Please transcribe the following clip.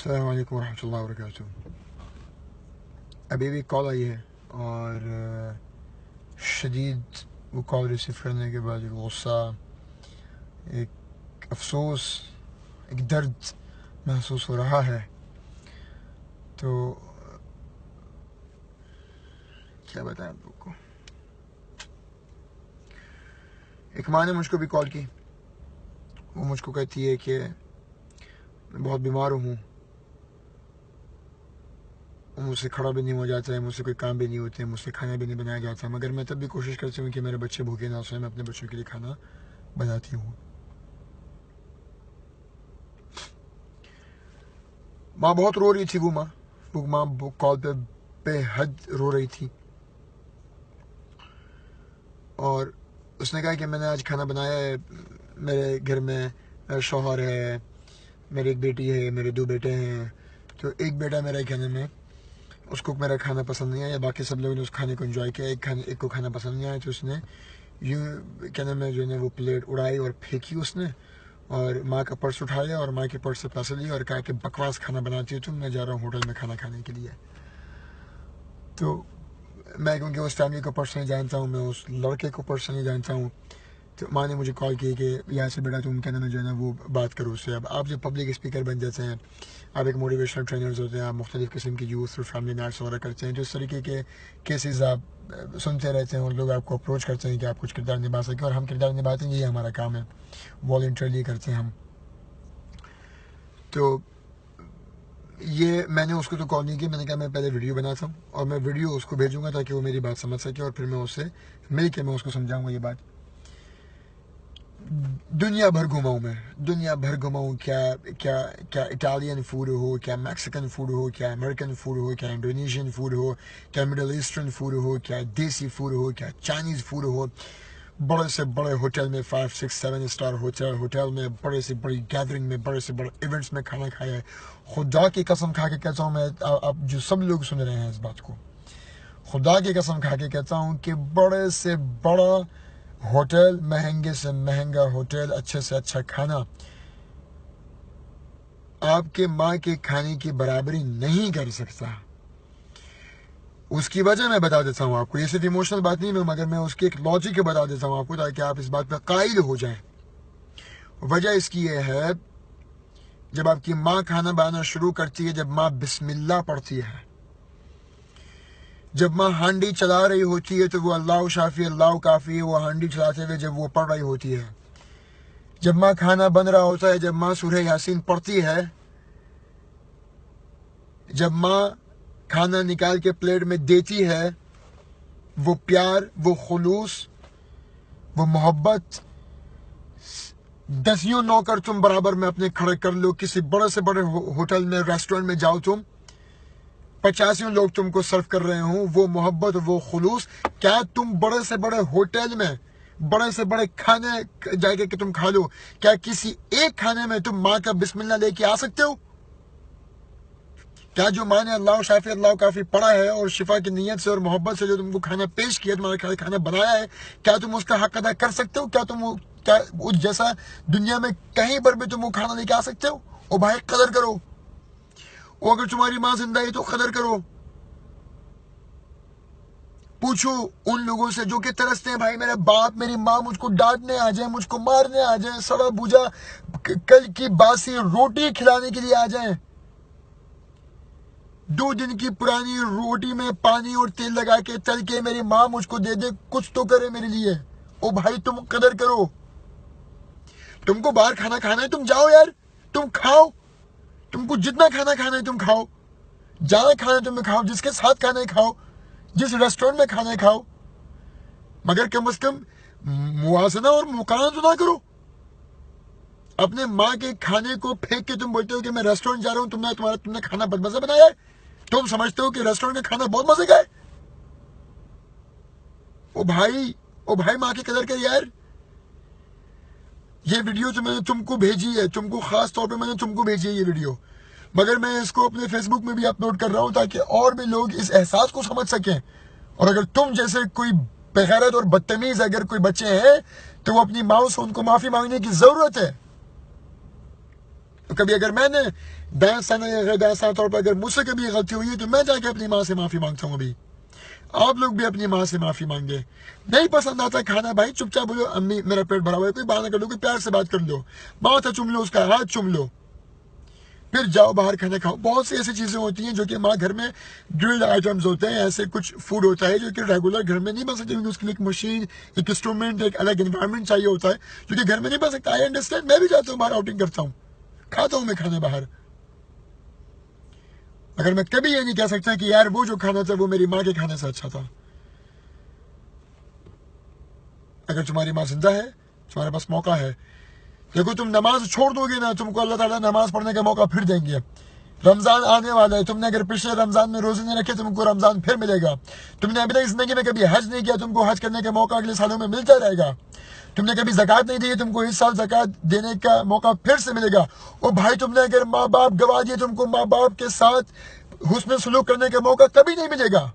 السلام علیکم ورحمۃ اللہ وبرکاتہ۔ ابھی بھی کال آئی ہے اور شدید وہ کال ریسیو کرنے کے بعد ایک غصہ، ایک افسوس، ایک درد محسوس ہو رہا ہے۔ تو کیا بتائیں آپ لوگ کو۔ ایک ماں نے مجھ کو بھی کال کی، وہ مجھ کو کہتی ہے کہ میں بہت بیمار ہوں، مجھ سے کھڑا بھی نہیں ہو جاتا ہے، مجھ سے کوئی کام بھی نہیں ہوتے، مجھ سے کھانا بھی نہیں بنایا جاتا، مگر میں تب بھی کوشش کرتی ہوں کہ میرے بچے بھوکے نہ سوئیں، میں اپنے بچوں کے لیے کھانا بناتی ہوں۔ ماں بہت رو رہی تھی، وہ ماں کال پہ بے حد رو رہی تھی، اور اس نے کہا کہ میں نے آج کھانا بنایا ہے، میرے گھر میں میرا شوہر ہے، میری ایک بیٹی ہے، میرے 2 بیٹے ہیں، تو ایک بیٹا میرا کھانے میں اس کو میرا کھانا پسند نہیں آیا، باقی سب لوگوں نے اس کھانے کو انجوائے کیا، ایک کو کھانا پسند نہیں آیا، تو اس نے یوں کہنے میں جو ہے وہ پلیٹ اڑائی اور پھینکی اس نے، اور ماں کا پرس اٹھایا اور ماں کے پرس سے پیسے لیے اور کہا کہ بکواس کھانا بناتی ہو تم، میں جا رہا ہوں ہوٹل میں کھانا کھانے کے لیے۔ تو میں کیونکہ اس فیملی کو پرسنلی جانتا ہوں، میں اس لڑکے کو پرسنلی جانتا ہوں، تو ماں نے مجھے کال کی کہ یہاں سے بیٹا تم کہنے میں جو ہے وہ بات کرو اس سے۔ اب آپ جب پبلک اسپیکر بن جاتے ہیں، آپ ایک موٹیویشنل ٹرینرز ہوتے ہیں، آپ مختلف قسم کی یوتھ اور فیملی نائٹس وغیرہ کرتے ہیں، جو اس طریقے کے کیسز آپ سنتے رہتے ہیں اور لوگ آپ کو اپروچ کرتے ہیں کہ آپ کچھ کردار نبھا سکیں، اور ہم کردار نبھاتے ہیں، یہ ہمارا کام ہے، والنٹرلی کرتے ہیں ہم۔ تو یہ میں نے اس کو تو کال نہیں کی، میں نے کہا میں پہلے ویڈیو بناتا ہوں اور میں ویڈیو اس کو بھیجوں گا تاکہ وہ میری بات سمجھ سکے، اور پھر میں اس سے مل کے میں اس کو سمجھاؤں گا یہ بات۔ دنیا بھر گھماؤں، کیا اٹالین فوڈ ہو، کیا میکسیکن فوڈ ہو، کیا امریکن فوڈ ہو، کیا انڈونیشین فوڈ ہو، کیا مڈل ایسٹرن فوڈ ہو، کیا دیسی فوڈ ہو، کیا چائنیز فوڈ ہو، بڑے سے بڑے ہوٹل میں 5, 6, 7 اسٹار ہوٹل میں، بڑے سے بڑی گیدرنگ میں، بڑے سے بڑے ایونٹس میں کھانا کھایا ہے۔ خدا کی قسم کھا کے کہتا ہوں، میں آپ جو سب لوگ سن رہے ہیں اس بات کو، خدا کی قسم کھا کے کہتا ہوں کہ بڑے سے بڑا ہوٹل، مہنگے سے مہنگا ہوٹل، اچھے سے اچھا کھانا آپ کے ماں کے کھانے کی برابری نہیں کر سکتا۔ اس کی وجہ میں بتا دیتا ہوں آپ کو، یہ صرف ایموشنل بات نہیں ہے، مگر میں اس کی ایک لاجک بتا دیتا ہوں آپ کو تاکہ آپ اس بات پہ قائل ہو جائیں۔ وجہ اس کی یہ ہے، جب آپ کی ماں کھانا بنانا شروع کرتی ہے، جب ماں بسم اللہ پڑھتی ہے، جب ماں ہانڈی چلا رہی ہوتی ہے، تو وہ اللہ شافی اللہ کافی، وہ ہانڈی چلاتے ہوئے جب وہ پڑھ رہی ہوتی ہے، جب ماں کھانا بن رہا ہوتا ہے، جب ماں سورہ یاسین پڑھتی ہے، جب ماں کھانا نکال کے پلیٹ میں دیتی ہے، وہ پیار، وہ خلوص، وہ محبت، 10 نوکر تم برابر میں اپنے کھڑے کر لو، کسی بڑے سے بڑے ہوٹل میں، ریسٹورنٹ میں جاؤ، تم 85 لوگ تم کو سرو کر رہے ہوں، وہ محبت، وہ خلوص، کیا تم بڑے سے بڑے ہوٹل میں، بڑے سے بڑے کھانے جا کے تم کھا لو، کیا کسی ایک کھانے میں تم ماں کا بسم اللہ لے کے آ سکتے ہو؟ کیا جو ماں نے اللہ شافی اللہ کافی پڑھا ہے اور شفا کی نیت سے اور محبت سے جو تم کو کھانا پیش کیا، تمہارے کھانا بنایا ہے، کیا تم اس کا حق ادا کر سکتے ہو؟ کیا اس جیسا دنیا میں کہیں پر بھی تم وہ کھانا لے کے آ سکتے ہو؟ او بھائی قدر کرو، اگر تمہاری ماں زندہ ہے تو قدر کرو۔ پوچھو ان لوگوں سے جو کہ ترستے ہیں، بھائی میرے باپ میری ماں مجھ کو ڈانٹنے آ جائیں، مجھ کو مارنے آ جائیں، سڑا بوجھا کل کی باسی روٹی کھلانے کے لیے آ جائیں، 2 دن کی پرانی روٹی میں پانی اور تیل لگا کے تل کے میری ماں مجھ کو دے دے، کچھ تو کرے میرے لیے۔ او بھائی تم قدر کرو، تم کو باہر کھانا ہے، تم جاؤ یار، تم کھاؤ، تم کو جتنا کھانا ہے تم کھاؤ، جہاں کھانا تم کھاؤ، جس کے ساتھ کھانا ہے کھاؤ، جس ریسٹورنٹ میں کھانا ہے کھاؤ، مگر کم از کم موازنہ اور مقارنہ تو نہ کرو۔ اپنے ماں کے کھانے کو پھینک کے تم بولتے ہو کہ میں ریسٹورنٹ جا رہا ہوں، تم نے کھانا بد مزہ بنایا ہے، تم سمجھتے ہو کہ ریسٹورنٹ کا کھانا بہت مزے کا ہے۔ او بھائی ماں کی قدر کر یار۔ یہ ویڈیو جو میں نے تم کو بھیجی ہے، تم کو خاص طور پہ میں نے تم کو بھیجی ہے یہ ویڈیو، مگر میں اس کو اپنے فیس بک میں بھی اپلوڈ کر رہا ہوں تاکہ اور بھی لوگ اس احساس کو سمجھ سکیں، اور اگر تم جیسے کوئی بغیرت اور بدتمیز اگر کوئی بچے ہیں تو وہ اپنی ماں سے ان کو معافی مانگنے کی ضرورت ہے۔ تو کبھی اگر میں نے دانستانہ یا غیر دانستانہ طور پر اگر مجھ سے کبھی غلطی ہوئی ہے تو میں جا کے اپنی ماں سے معافی مانگتا ہوں. ابھی آپ لوگ بھی اپنی ماں سے معافی مانگے. نہیں پسند آتا کھانا بھائی چپ چاپ بولو امی میرا پیٹ بھرا ہوا ہے, کوئی بات نہ کر لو, کوئی پیار سے بات کر لو, ماتھا چوم لو, اس کا ہاتھ چوم لو, پھر جاؤ باہر کھانا کھاؤ. بہت سی ایسی چیزیں ہوتی ہیں جو کہ ماں گھر میں گرلڈ آئٹمز ہوتے ہیں, ایسے کچھ فوڈ ہوتا ہے جو کہ ریگولر گھر میں نہیں بن سکتے, کیونکہ اس کے لیے ایک مشین, ایک انسٹرومنٹ, ایک الگ انوائرمنٹ چاہیے ہوتا ہے جو کہ گھر میں نہیں بن سکتا. آئی انڈرسٹینڈ, میں بھی جاتا ہوں باہر آؤٹنگ کرتا ہوں, کھاتا ہوں میں کھانا باہر, مگر میں کبھی یہ نہیں کہہ سکتا کہ یار وہ جو کھانا تھا وہ میری ماں کے کھانے سے اچھا تھا. اگر تمہاری ماں زندہ ہے, تمہارے پاس موقع ہے, دیکھو تم نماز چھوڑ دو گے نا, تم کو اللہ تعالیٰ نماز پڑھنے کا موقع پھر دیں گے. رمضان آنے والا ہے, تم نے اگر پچھلے رمضان میں روزے نہیں رکھے تم کو رمضان پھر ملے گا. تم نے ابھی تک زندگی میں کبھی حج نہیں کیا, تم کو حج کرنے کا موقع اگلے سالوں میں ملتا رہے گا. تم نے کبھی زکوٰۃ نہیں دی, تم کو اس سال زکوٰۃ دینے کا موقع پھر سے ملے گا. اور بھائی تم نے اگر ماں باپ گوا دیے, تم کو ماں باپ کے ساتھ حسن سلوک کرنے کا موقع کبھی نہیں ملے گا.